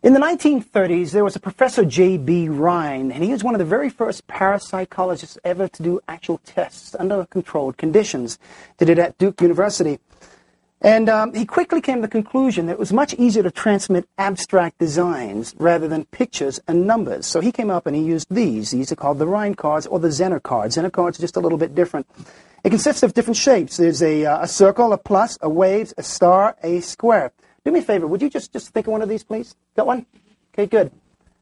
In the 1930s, there was a Professor J.B. Rhine, and he was one of the very first parapsychologists ever to do actual tests under controlled conditions. Did it at Duke University. And he quickly came to the conclusion that it was much easier to transmit abstract designs rather than pictures and numbers. So he came up and he used these. These are called the Rhine cards or the Zener cards. Zener cards are just a little bit different. It consists of different shapes. There's a circle, a plus, a wave, a star, a square. Do me a favor. Would you just think of one of these, please? Got one? Okay, good.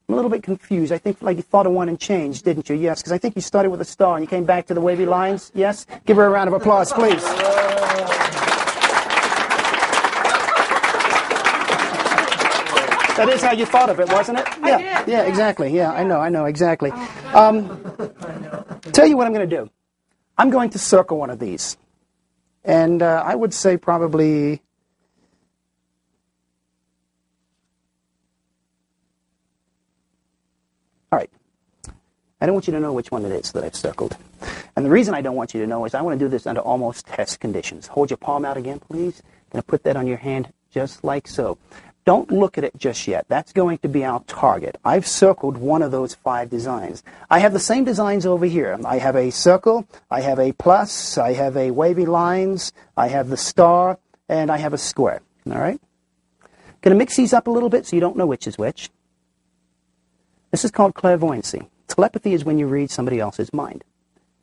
I'm a little bit confused. I think like you thought of one and changed, didn't you? Yes, because I think you started with a star and you came back to the wavy lines. Yes? Give her a round of applause, please. That is how you thought of it, wasn't it? Yeah, yeah, exactly. Yeah, I know, exactly. Tell you what I'm going to do. I'm going to circle one of these. And I would say probably... All right. I don't want you to know which one it is that I've circled. And the reason I don't want you to know is I want to do this under almost test conditions. Hold your palm out again, please. I'm going to put that on your hand just like so. Don't look at it just yet. That's going to be our target. I've circled one of those 5 designs. I have the same designs over here. I have a circle, I have a plus, I have a wavy lines, I have the star, and I have a square. All right? Going to mix these up a little bit so you don't know which is which. This is called clairvoyancy. Telepathy is when you read somebody else's mind.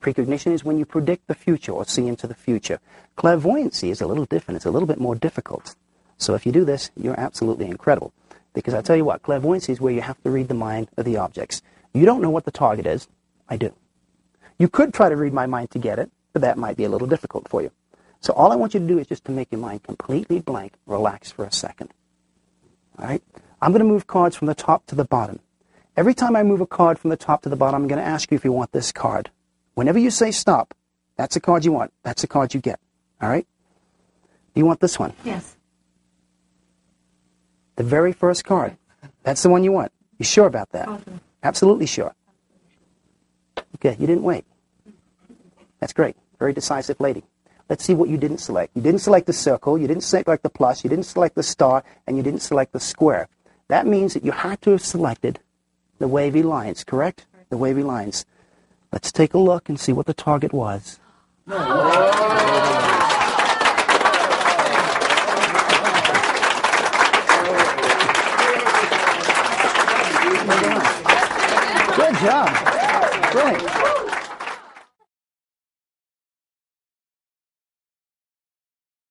Precognition is when you predict the future or see into the future. Clairvoyancy is a little different. It's a little bit more difficult. So if you do this, you're absolutely incredible. Because I tell you what, clairvoyancy is where you have to read the mind of the objects. You don't know what the target is. I do. You could try to read my mind to get it, but that might be a little difficult for you. So all I want you to do is just to make your mind completely blank, relax for a second. All right? I'm going to move cards from the top to the bottom. Every time I move a card from the top to the bottom, I'm going to ask you if you want this card. Whenever you say stop, that's the card you want. That's the card you get. All right? Do you want this one? Yes. The very first card. That's the one you want. You sure about that? Okay. Absolutely sure. Okay, you didn't wait. That's great. Very decisive lady. Let's see what you didn't select. You didn't select the circle, you didn't select the plus, you didn't select the star, and you didn't select the square. That means that you had to have selected the wavy lines, correct? The wavy lines. Let's take a look and see what the target was.